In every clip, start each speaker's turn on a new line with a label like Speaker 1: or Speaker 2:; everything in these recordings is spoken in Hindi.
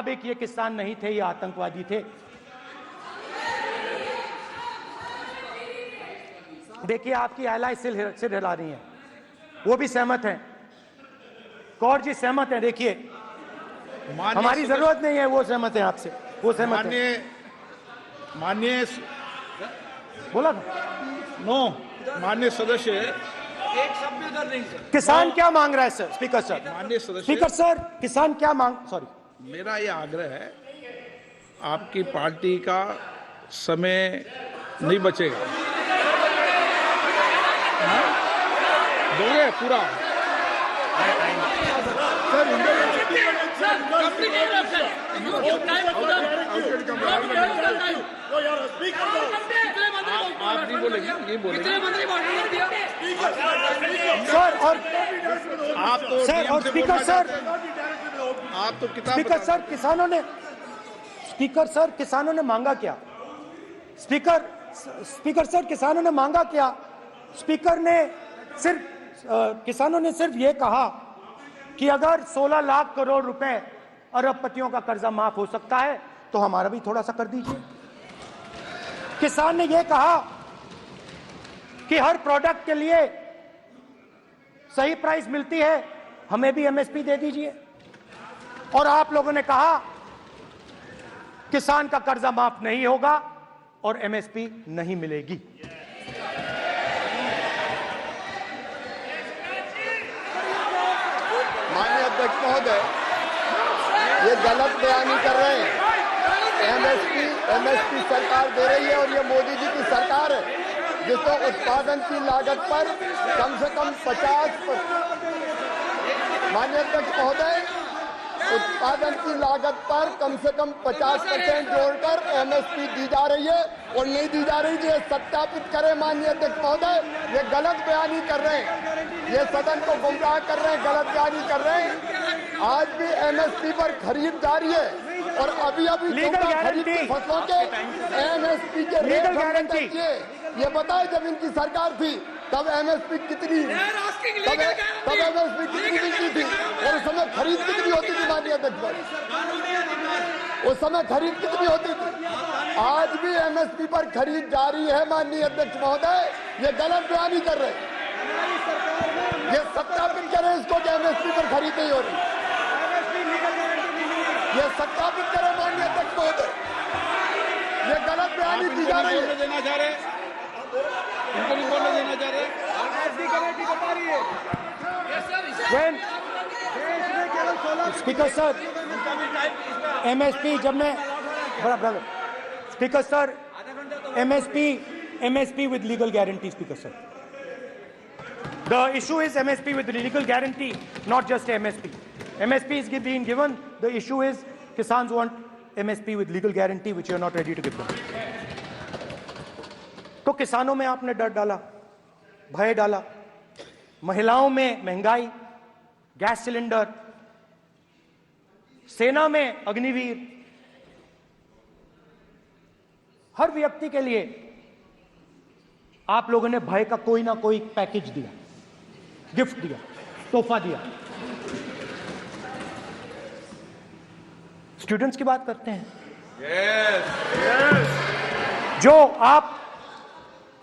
Speaker 1: मुताबिक ये किसान नहीं थे, ये आतंकवादी थे। देखिए आपकी आला सिर हिला रही है, वो भी सहमत हैं, कौर जी सहमत हैं। देखिए हमारी जरूरत नहीं है, वो सहमत है आपसे, वो सहमत है।
Speaker 2: माननीय
Speaker 1: बोला था
Speaker 2: नो, माननीय सदस्य
Speaker 3: एक शब्द उधर नहीं सर।
Speaker 1: किसान क्या मांग रहा है सर? स्पीकर सर,
Speaker 2: माननीय सदस्य,
Speaker 1: स्पीकर सर, किसान क्या मांग, सॉरी,
Speaker 2: मेरा यह आग्रह है, आपकी पार्टी का समय नहीं बचेगा, दोगे पूरा आप नहीं बोलेंगे, ये बोलेंगे
Speaker 1: सर। और
Speaker 2: आप तो
Speaker 1: सर, और स्पीकर सर,
Speaker 2: आप तो किताब
Speaker 1: स्पीकर सर, किसानों ने, स्पीकर सर, किसानों ने मांगा क्या? स्पीकर सर, किसानों ने मांगा क्या? स्पीकर ने सिर्फ किसानों ने सिर्फ ये कहा कि अगर 16 लाख करोड़ रुपए अरबपतियों का कर्जा माफ हो सकता है तो हमारा भी थोड़ा सा कर दीजिए। किसान ने यह कहा कि हर प्रोडक्ट के लिए सही प्राइस मिलती है, हमें भी एमएसपी दे दीजिए। और आप लोगों ने कहा किसान का कर्जा माफ नहीं होगा और एमएसपी नहीं मिलेगी।
Speaker 4: माननीय अध्यक्ष महोदय, ये गलत बयानी कर रहे हैं। एमएसपी सरकार दे रही है और ये मोदी जी की सरकार है जिसको उत्पादन की लागत पर कम से कम 50%, माननीय अध्यक्ष महोदय, उत्पादन की लागत पर कम से कम 50% जोड़कर एमएसपी दी जा रही है और नहीं दी जा रही है। ये सत्यापित करें माननीय अध्यक्ष महोदय, ये गलत बयानी कर रहे हैं, ये सदन को गुमराह कर रहे हैं, गलत बयानी कर रहे हैं। आज भी एमएसपी पर खरीद जारी है और अभी खरीद की फसलों के एमएसपी के रेट गारंटी ये बताए, जब इनकी सरकार थी तब एमएसपी कितनी, तब एमएसपी कितनी मिलती थी और उस समय खरीद कितनी होती थी माननीय अध्यक्ष, उस समय खरीद कितनी होती थी? आज भी एमएसपी पर खरीद जारी है माननीय अध्यक्ष महोदय, ये गलत बयानी कर रहे हैं। ये सत्यापित करें इसको कि एमएसपी पर खरीद नहीं हो रही, ये सत्यापित करें माननीय अध्यक्ष महोदय, ये गलत बयानी दी जा रही है।
Speaker 2: देना चाह रहे, इनको नहीं बोलने देना चाह रहे।
Speaker 1: स्पीकर सर, एमएसपी जब मैं बराबर, speaker sir, MSP with legal guarantee, speaker sir, the issue is MSP with legal guarantee, not just MSP. MSP is being given. The issue is Kisans want MSP with legal guarantee, which you are not ready to give them. तो किसानों में आपने डर डाला, भय डाला, महिलाओं में महंगाई, गैस सिलेंडर, सेना में अग्निवीर, हर व्यक्ति के लिए आप लोगों ने भय का कोई ना कोई पैकेज दिया, गिफ्ट दिया, तोहफा दिया। स्टूडेंट्स की बात करते हैं। जो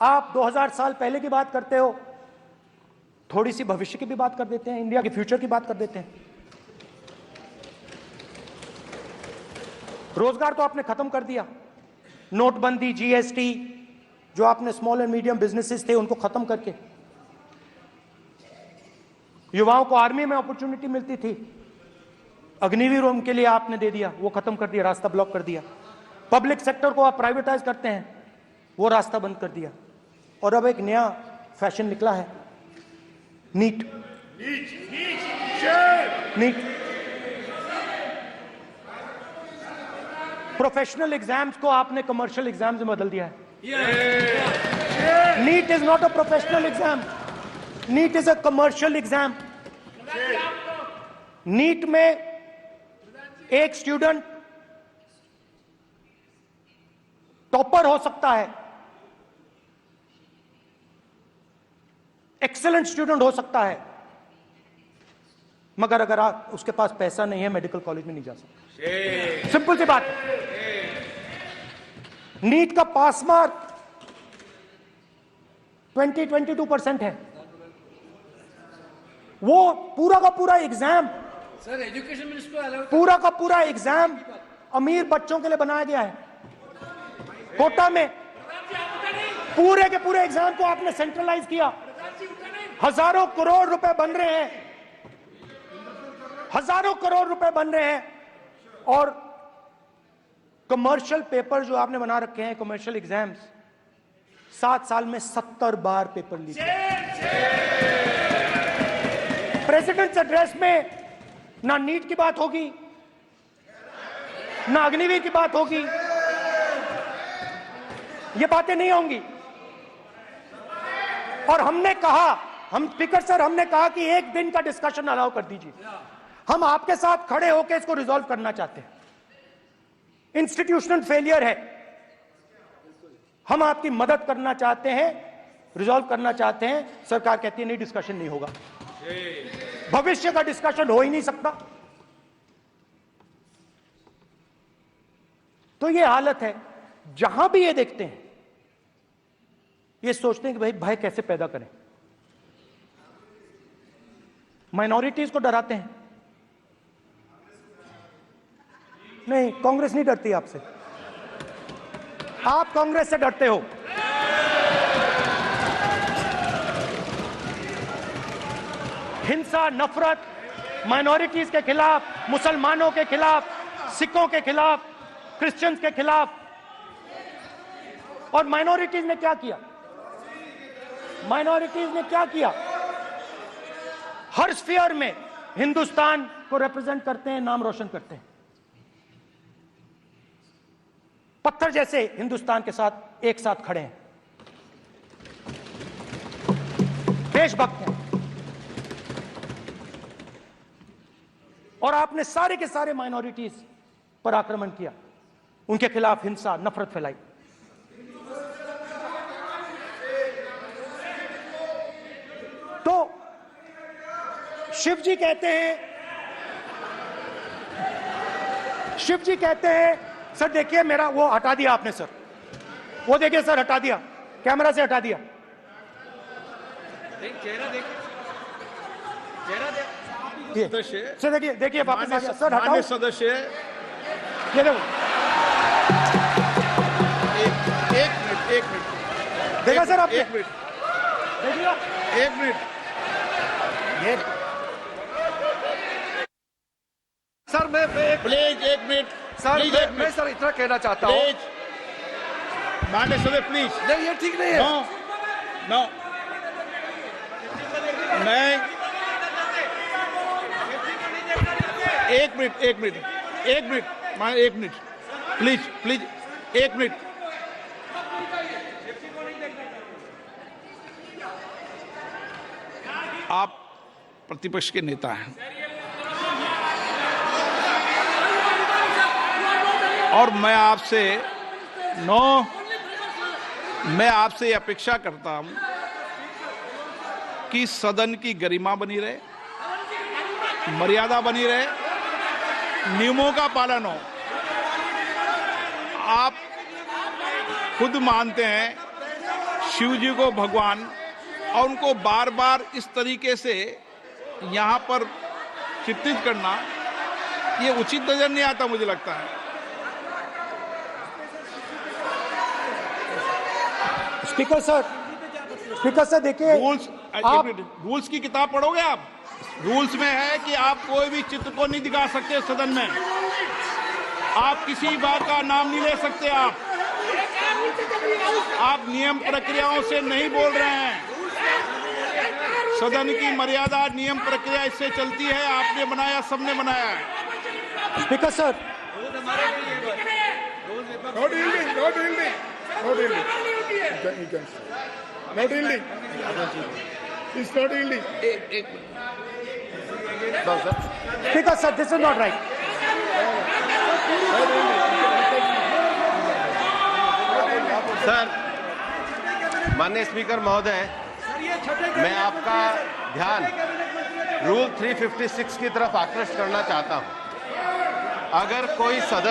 Speaker 1: आप 2000 साल पहले की बात करते हो, थोड़ी सी भविष्य की भी बात कर देते हैं, इंडिया के फ्यूचर की बात कर देते हैं। रोजगार तो आपने खत्म कर दिया, नोटबंदी, जीएसटी, जो आपने स्मॉल एंड मीडियम बिजनेसेस थे उनको खत्म करके, युवाओं को आर्मी में अपॉर्चुनिटी मिलती थी, अग्निवीर उनके लिए आपने दे दिया, वो खत्म कर दिया, रास्ता ब्लॉक कर दिया। पब्लिक सेक्टर को आप प्राइवेटाइज करते हैं, वो रास्ता बंद कर दिया। और अब एक नया फैशन निकला है, नीट। प्रोफेशनल एग्जाम्स को आपने कमर्शियल एग्जाम्स में बदल दिया है। NEET is not a professional exam, NEET is a commercial exam. NEET में एक स्टूडेंट टॉपर हो सकता है, एक्सेलेंट स्टूडेंट हो सकता है, मगर अगर उसके पास पैसा नहीं है, मेडिकल कॉलेज में नहीं जा सकता। सिंपल सी बात है, नीट का पास मार्क 22% है। वो पूरा का पूरा एग्जाम,
Speaker 3: सर एजुकेशन मिनिस्टर को अलाउ
Speaker 1: पूरा का पूरा एग्जाम अमीर बच्चों के लिए बनाया गया है। कोटा में पूरे के पूरे एग्जाम को आपने सेंट्रलाइज किया। हजारों करोड़ रुपए बन रहे हैं, हजारों करोड़ रुपए बन रहे हैं। और कमर्शियल पेपर जो आपने बना रखे हैं, कमर्शियल एग्जाम्स, 7 साल में 70 बार पेपर लीक। प्रेसिडेंट्स एड्रेस में ना नीट की बात होगी, ना अग्निवीर की बात होगी, ये बातें नहीं होंगी। और हमने कहा, हम स्पीकर सर, हमने कहा कि एक दिन का डिस्कशन अलाउ कर दीजिए। हम आपके साथ खड़े होकर इसको रिजॉल्व करना चाहते हैं। इंस्टीट्यूशनल फेलियर है, हम आपकी मदद करना चाहते हैं, रिजॉल्व करना चाहते हैं। सरकार कहती है नहीं, डिस्कशन नहीं होगा, भविष्य का डिस्कशन हो ही नहीं सकता। तो ये हालत है। जहां भी ये देखते हैं, ये सोचते हैं कि भाई भय कैसे पैदा करें, माइनॉरिटीज को डराते हैं। नहीं, कांग्रेस नहीं डरती आपसे, आप कांग्रेस से डरते हो। हिंसा, नफरत, माइनॉरिटीज के खिलाफ, मुसलमानों के खिलाफ, सिखों के खिलाफ, क्रिश्चियंस के खिलाफ। और माइनॉरिटीज ने क्या किया? माइनॉरिटीज ने क्या किया? हर स्फीयर में हिंदुस्तान को रिप्रेजेंट करते हैं, नाम रोशन करते हैं। पत्थर जैसे हिंदुस्तान के साथ एक साथ खड़े हैं, देशभक्त हैं। और आपने सारे के सारे माइनॉरिटीज पर आक्रमण किया, उनके खिलाफ हिंसा, नफरत फैलाई। तो शिव जी कहते हैं, सर देखिए मेरा वो हटा दिया आपने सर, वो देखिए सर हटा दिया, कैमरा से हटा दिया।
Speaker 3: चेहरा देखिए, चेहरा
Speaker 2: सदस्य,
Speaker 1: सर देखिए वापस आ गया सर, हटाओ
Speaker 2: मान्य सदस्य।
Speaker 1: ये देखो,
Speaker 2: एक मिनट
Speaker 1: देखा सर आपने?
Speaker 2: एक मिनट
Speaker 1: देखिए
Speaker 2: एक मिनट
Speaker 1: ये
Speaker 4: सर मैं
Speaker 2: प्लीज एक मिनट
Speaker 4: सर
Speaker 2: प्लीज एक
Speaker 4: मैं
Speaker 2: मिनट
Speaker 4: सर इतना कहना चाहता हूँ।
Speaker 2: प्लीज मान्य सदस्य प्लीज।
Speaker 4: नहीं, ये ठीक नहीं है।
Speaker 2: नो मैं एक मिनट मान्य एक मिनट प्लीज एक मिनट। आप प्रतिपक्ष के नेता हैं और मैं आपसे अपेक्षा करता हूं कि सदन की गरिमा बनी रहे, मर्यादा बनी रहे, नियमों का पालन हो। आप खुद मानते हैं शिव जी को भगवान, और उनको बार बार इस तरीके से यहां पर चित्रित करना ये उचित नजर नहीं आता, मुझे लगता है।
Speaker 1: स्पीकर सर देखिए, आप
Speaker 2: रूल्स की किताब पढ़ोगे आप? रूल्स में है कि आप कोई भी चित्र को नहीं दिखा सकते सदन में, आप किसी बात का नाम नहीं ले सकते, आप नियम प्रक्रियाओं से नहीं बोल रहे हैं। सदन की मर्यादा, नियम प्रक्रिया इससे चलती है, आपने बनाया, सबने बनाया है।
Speaker 1: Speaker sir,
Speaker 4: No dealing. It's not dealing.
Speaker 1: Speaker sir, this is not right.
Speaker 5: Sir, माननीय स्पीकर महोदय, मैं आपका ध्यान रूल 356 की तरफ आकृष्ट करना चाहता हूं। अगर कोई सदस्य